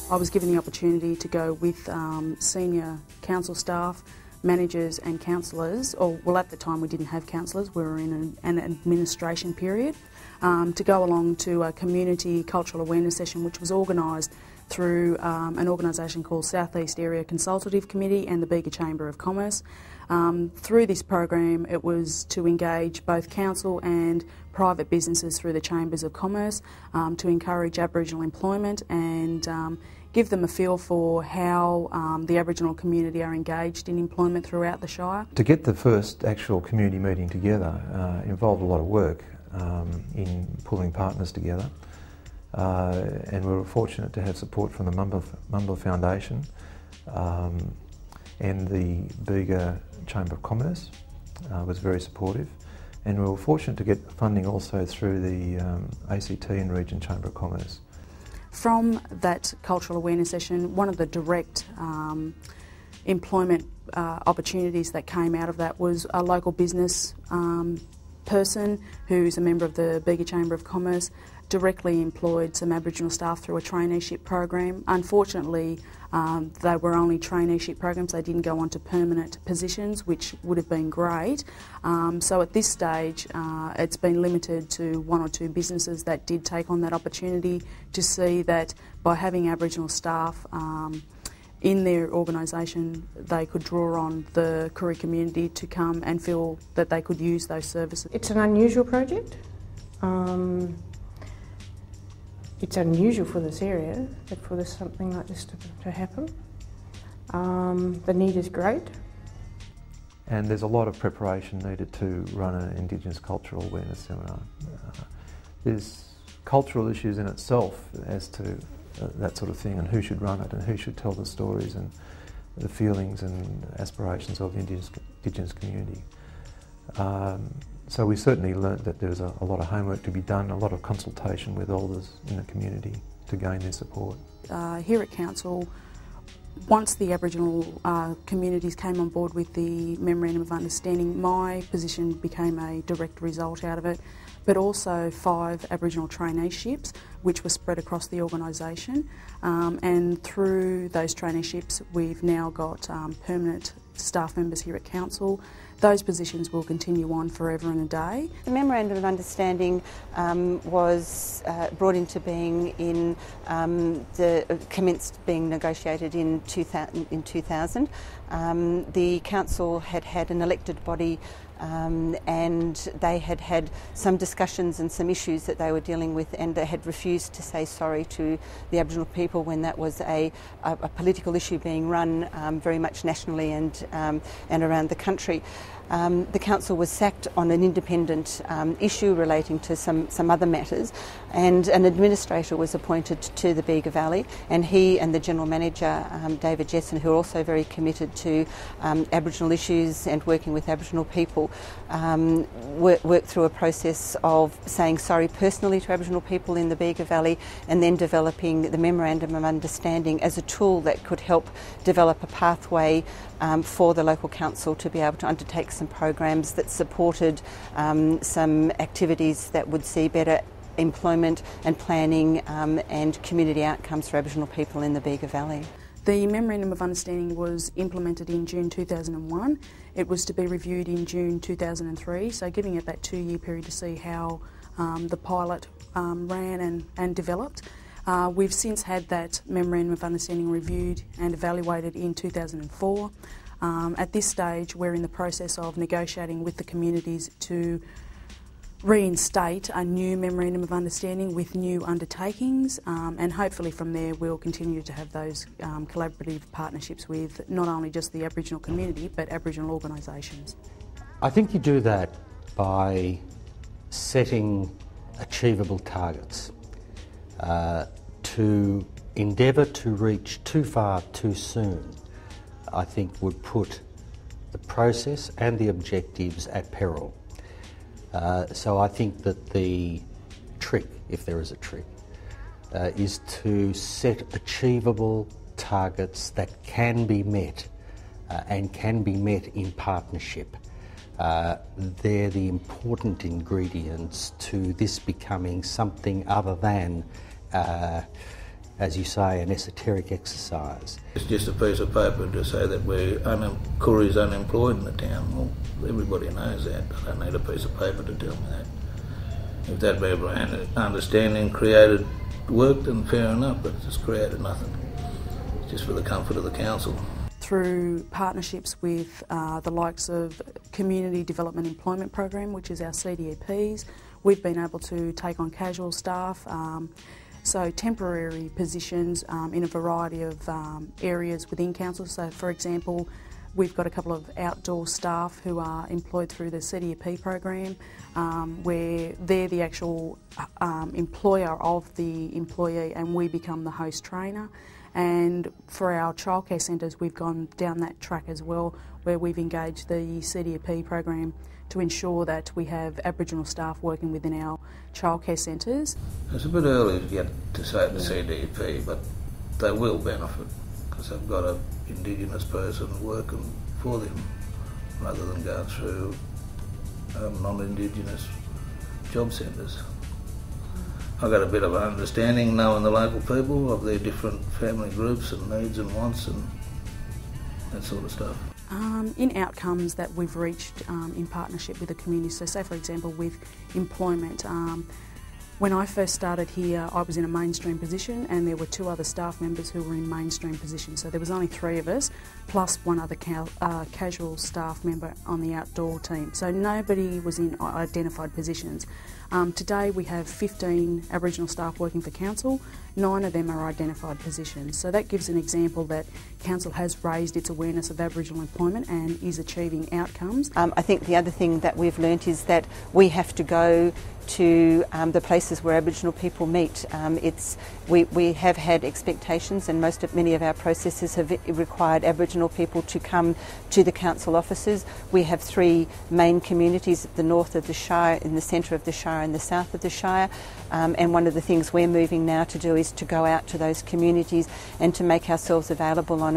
I was given the opportunity to go with senior council staff, managers and councillors, or well, at the time we didn't have councillors, we were in an administration period, to go along to a community cultural awareness session which was organised through an organisation called South East Area Consultative Committee and the Bega Chamber of Commerce. Through this program it was to engage both council and private businesses through the Chambers of Commerce to encourage Aboriginal employment and give them a feel for how the Aboriginal community are engaged in employment throughout the Shire. To get the first actual community meeting together involved a lot of work in pulling partners together, and we were fortunate to have support from the Mumble Foundation and the Bega Chamber of Commerce was very supportive, and we were fortunate to get funding also through the ACT and Region Chamber of Commerce. From that cultural awareness session, one of the direct employment opportunities that came out of that was a local business person who's a member of the Bega Chamber of Commerce directly employed some Aboriginal staff through a traineeship program. Unfortunately, they were only traineeship programs, they didn't go on to permanent positions, which would have been great. So at this stage, it's been limited to one or two businesses that did take on that opportunity to see that by having Aboriginal staff in their organisation, they could draw on the Koori community to come and feel that they could use those services. It's an unusual project. It's unusual for this area, but for something like this to happen. The need is great. And there's a lot of preparation needed to run an Indigenous cultural awareness seminar. There's cultural issues in itself as to that sort of thing, and who should run it and who should tell the stories and the feelings and aspirations of the Indigenous community. So we certainly learnt that there was a lot of homework to be done, a lot of consultation with elders in the community to gain their support. Here at Council, once the Aboriginal communities came on board with the Memorandum of Understanding, my position became a direct result out of it, but also 5 Aboriginal traineeships which were spread across the organisation, and through those traineeships we've now got permanent staff members here at Council. Those positions will continue on forever and a day. The Memorandum of Understanding was brought into being in commenced being negotiated in 2000. The Council had an elected body and they had some discussions and some issues that they were dealing with, and they had refused to say sorry to the Aboriginal people when that was a political issue being run very much nationally and around the country. The council was sacked on an independent issue relating to some other matters, and an administrator was appointed to the Bega Valley, and he and the general manager, David Jessen, who are also very committed to Aboriginal issues and working with Aboriginal people, worked through a process of saying sorry personally to Aboriginal people in the Bega Valley, and then developing the Memorandum of Understanding as a tool that could help develop a pathway for the local council to be able to undertake some programs that supported some activities that would see better employment and planning and community outcomes for Aboriginal people in the Bega Valley. The Memorandum of Understanding was implemented in June 2001. It was to be reviewed in June 2003, so giving it that 2-year period to see how the pilot ran and developed. We've since had that Memorandum of Understanding reviewed and evaluated in 2004. At this stage we're in the process of negotiating with the communities to reinstate a new Memorandum of Understanding with new undertakings, and hopefully from there we'll continue to have those collaborative partnerships with not only just the Aboriginal community but Aboriginal organisations. I think you do that by setting achievable targets. To endeavour to reach too far too soon, I think would put the process and the objectives at peril. So I think that the trick, if there is a trick, is to set achievable targets that can be met and can be met in partnership. They're the important ingredients to this becoming something other than as you say, an esoteric exercise. It's just a piece of paper to say that Koori's unemployed in the town. Well, everybody knows that. I don't need a piece of paper to tell me that. If that people understanding created work, then fair enough, but it's created nothing. It's just for the comfort of the council. Through partnerships with the likes of Community Development Employment Program, which is our CDEPs, we've been able to take on casual staff, so temporary positions in a variety of areas within council. So for example, we've got a couple of outdoor staff who are employed through the CDEP program, where they're the actual employer of the employee and we become the host trainer. And for our childcare centres, we've gone down that track as well, where we've engaged the CDEP program to ensure that we have Aboriginal staff working within our childcare centres. It's a bit early to get to say the CDEP, but they will benefit because they've got an Indigenous person working for them rather than going through non-Indigenous job centres. I've got a bit of an understanding, knowing the local people, of their different family groups and needs and wants and that sort of stuff. In outcomes that we've reached in partnership with the community, so say for example with employment, when I first started here I was in a mainstream position and there were 2 other staff members who were in mainstream positions, so there was only 3 of us plus 1 other casual staff member on the outdoor team, so nobody was in identified positions. Today we have 15 Aboriginal staff working for council, 9 of them are identified positions. So that gives an example that council has raised its awareness of Aboriginal employment and is achieving outcomes. I think the other thing that we've learnt is that we have to go to the places where Aboriginal people meet. We have had expectations, and many of our processes have required Aboriginal people to come to the council offices. We have 3 main communities at the north of the Shire, in the centre of the Shire and the south of the Shire, and one of the things we're moving now to do is to go out to those communities and to make ourselves available on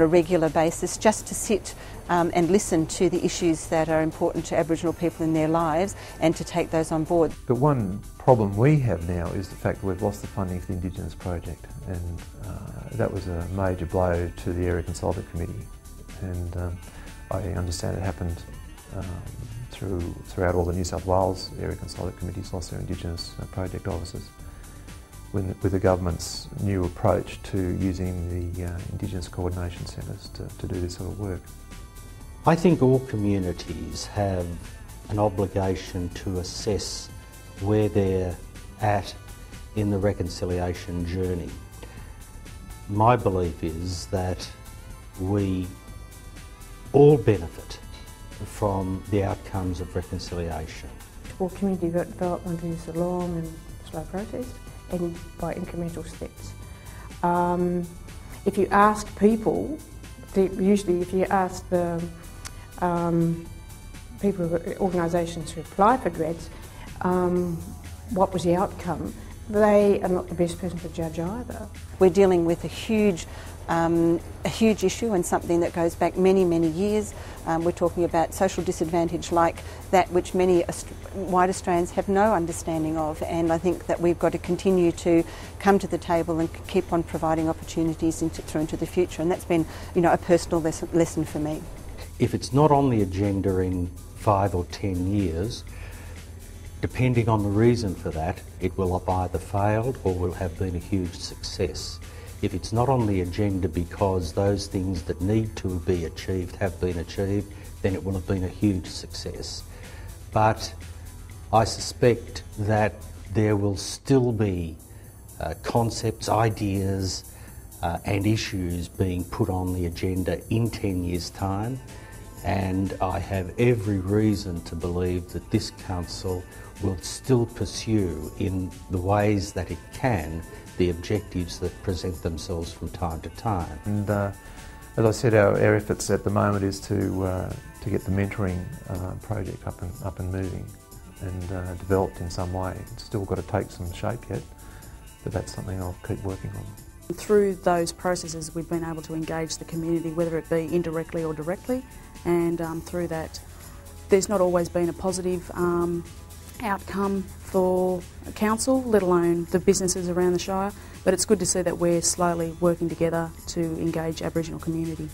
a regular basis, just to sit and listen to the issues that are important to Aboriginal people in their lives and to take those on board. But one problem we have now is the fact that we've lost the funding for the Indigenous project, and that was a major blow to the Area Consultative Committee, and I understand it happened throughout all the New South Wales Area Consultative Committees lost their Indigenous project officers with the government's new approach to using the Indigenous coordination centres to do this sort of work. I think all communities have an obligation to assess where they're at in the reconciliation journey. My belief is that we all benefit from the outcomes of reconciliation. Well, community development is a long and slow process, and by incremental steps. If you ask people, usually if you ask the people, organisations who apply for grants, what was the outcome, they are not the best person to judge either. We're dealing with a huge issue and something that goes back many, many years. We're talking about social disadvantage like that which many white Australians have no understanding of, and I think that we've got to continue to come to the table and keep on providing opportunities through into the future, and that's been, a personal lesson for me. If it's not on the agenda in 5 or 10 years, depending on the reason for that, it will have either failed or will have been a huge success. If it's not on the agenda because those things that need to be achieved have been achieved, then it will have been a huge success. But I suspect that there will still be concepts, ideas and issues being put on the agenda in 10 years' time, and I have every reason to believe that this council will still pursue in the ways that it can the objectives that present themselves from time to time. And as I said, our efforts at the moment is to get the mentoring project up and moving and developed in some way. It's still got to take some shape yet, but that's something I'll keep working on. Through those processes we've been able to engage the community, whether it be indirectly or directly, and through that there's not always been a positive outcome for council, let alone the businesses around the Shire, but it's good to see that we're slowly working together to engage Aboriginal community.